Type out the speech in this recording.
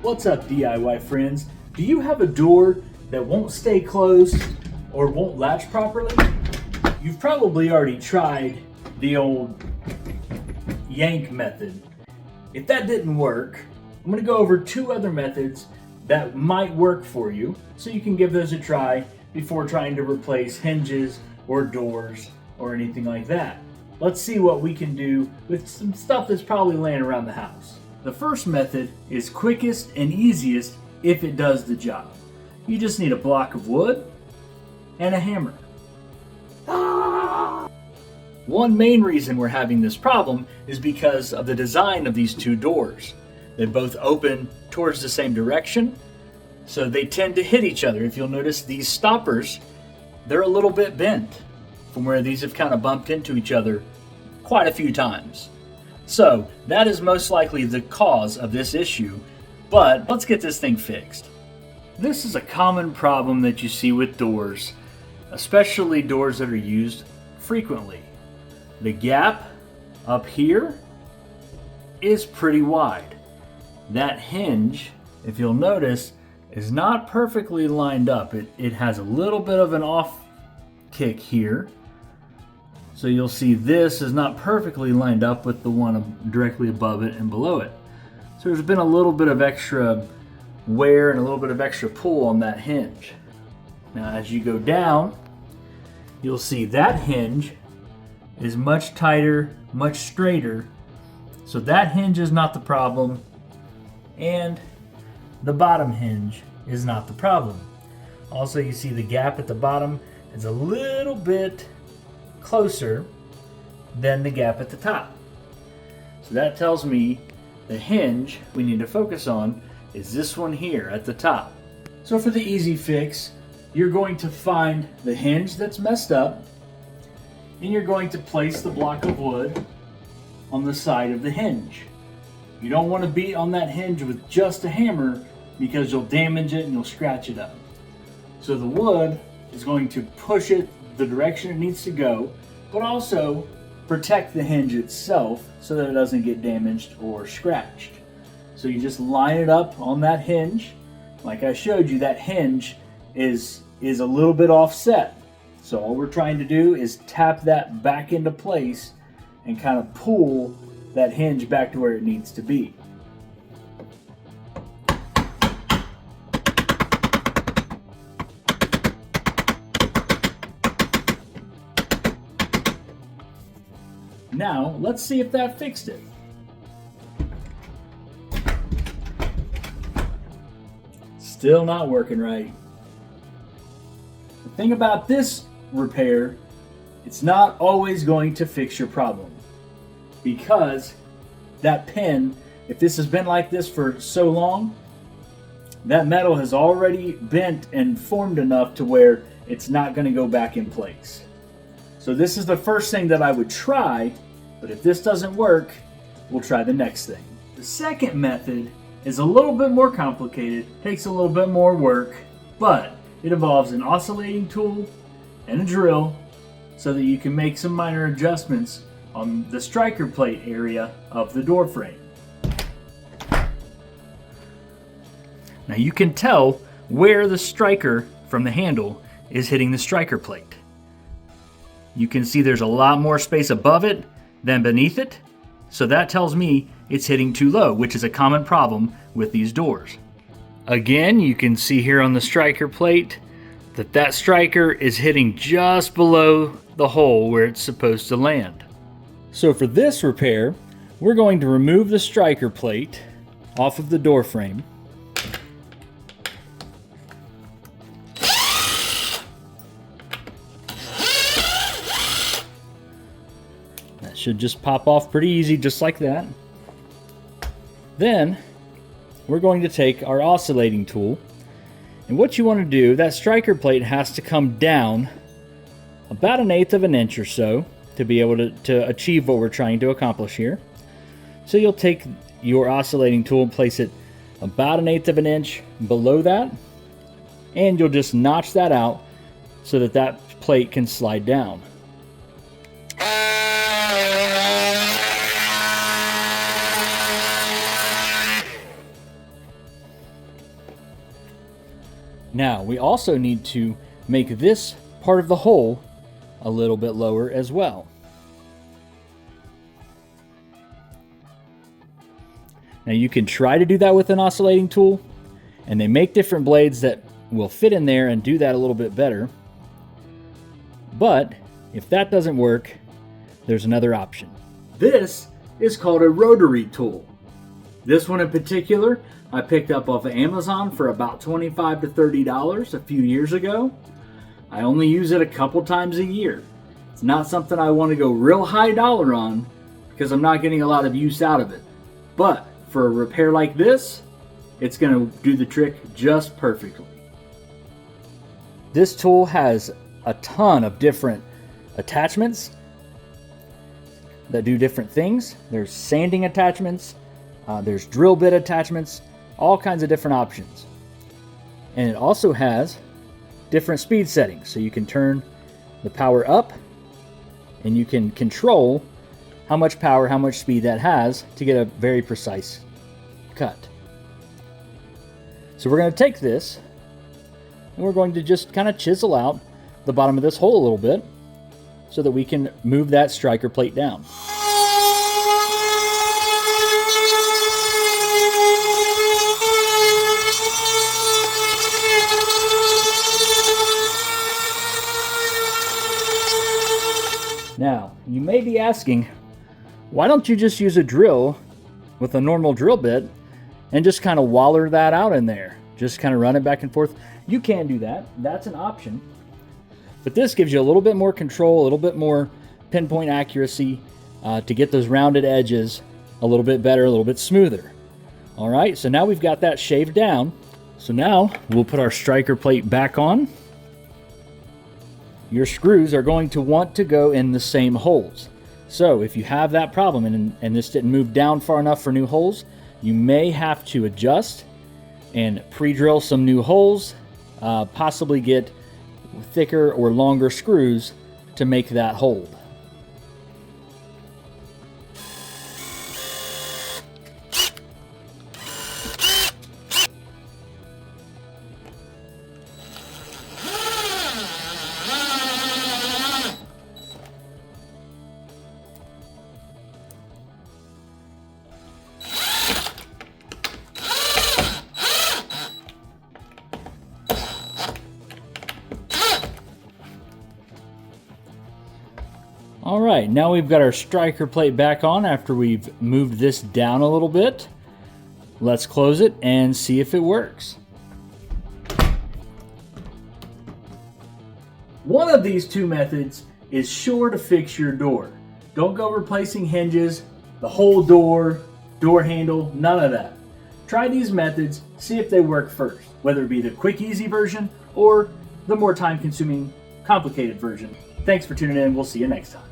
What's up, DIY friends? Do you have a door that won't stay closed or won't latch properly? You've probably already tried the old yank method. If that didn't work, I'm going to go over 2 other methods that might work for you, so you can give those a try before trying to replace hinges or doors or anything like that. Let's see what we can do with some stuff that's probably laying around the house. The first method is quickest and easiest if it does the job. You just need a block of wood and a hammer. One main reason we're having this problem is because of the design of these 2 doors. They both open towards the same direction, so they tend to hit each other. If you'll notice, these stoppers, they're a little bit bent from where these have kind of bumped into each other quite a few times. So that is most likely the cause of this issue, but let's get this thing fixed. This is a common problem that you see with doors, especially doors that are used frequently. The gap up here is pretty wide. That hinge, if you'll notice, is not perfectly lined up. It has a little bit of an off kick here. So you'll see this is not perfectly lined up with the one directly above it and below it. So there's been a little bit of extra wear and a little bit of extra pull on that hinge. Now as you go down, you'll see that hinge is much tighter, much straighter. So that hinge is not the problem, and the bottom hinge is not the problem. Also, you see the gap at the bottom is a little bit closer than the gap at the top. So that tells me the hinge we need to focus on is this one here at the top. So for the easy fix, you're going to find the hinge that's messed up, and you're going to place the block of wood on the side of the hinge. You don't want to beat on that hinge with just a hammer because you'll damage it and you'll scratch it up. So the wood is going to push it the direction it needs to go, but also protect the hinge itself so that it doesn't get damaged or scratched. So you just line it up on that hinge. Like I showed you, that hinge is a little bit offset. So all we're trying to do is tap that back into place and kind of pull that hinge back to where it needs to be. Now, let's see if that fixed it. Still not working right. The thing about this repair, it's not always going to fix your problem, because that pin, if this has been like this for so long, that metal has already bent and formed enough to where it's not going to go back in place. So this is the first thing that I would try, but if this doesn't work, we'll try the next thing. The second method is a little bit more complicated, takes a little bit more work, but it involves an oscillating tool and a drill so that you can make some minor adjustments on the striker plate area of the door frame. Now you can tell where the striker from the handle is hitting the striker plate. You can see there's a lot more space above it than beneath it, so that tells me it's hitting too low, which is a common problem with these doors. Again, you can see here on the striker plate that striker is hitting just below the hole where it's supposed to land. So for this repair, we're going to remove the striker plate off of the door frame. That should just pop off pretty easy, just like that. Then we're going to take our oscillating tool, and what you want to do, that striker plate has to come down about 1/8 of an inch or so to be able to achieve what we're trying to accomplish here. So you'll take your oscillating tool and place it about 1/8 of an inch below that, and you'll just notch that out so that plate can slide down. Now, we also need to make this part of the hole a little bit lower as well. Now, you can try to do that with an oscillating tool, and they make different blades that will fit in there and do that a little bit better. But if that doesn't work, there's another option. This is called a rotary tool. This one in particular, I picked up off of Amazon for about $25 to $30 a few years ago. I only use it a couple times a year. It's not something I want to go real high dollar on because I'm not getting a lot of use out of it. But for a repair like this, it's going to do the trick just perfectly. This tool has a ton of different attachments that do different things. There's sanding attachments, there's drill bit attachments, all kinds of different options. And it also has different speed settings, so you can turn the power up and you can control how much power, how much speed that has to get a very precise cut. So we're going to take this and we're going to just kind of chisel out the bottom of this hole a little bit so that we can move that striker plate down. Now, you may be asking, why don't you just use a drill with a normal drill bit and just kind of waller that out in there? Just kind of run it back and forth. You can do that. That's an option. But this gives you a little bit more control, a little bit more pinpoint accuracy to get those rounded edges a little bit better, a little bit smoother. All right, so now we've got that shaved down. So now we'll put our striker plate back on. Your screws are going to want to go in the same holes. So if you have that problem and this didn't move down far enough for new holes, you may have to adjust and pre-drill some new holes, possibly get thicker or longer screws to make that hold. All right, now we've got our striker plate back on after we've moved this down a little bit. Let's close it and see if it works. One of these two methods is sure to fix your door. Don't go replacing hinges, the whole door, door handle, none of that. Try these methods, see if they work first, whether it be the quick, easy version or the more time-consuming, complicated version. Thanks for tuning in. We'll see you next time.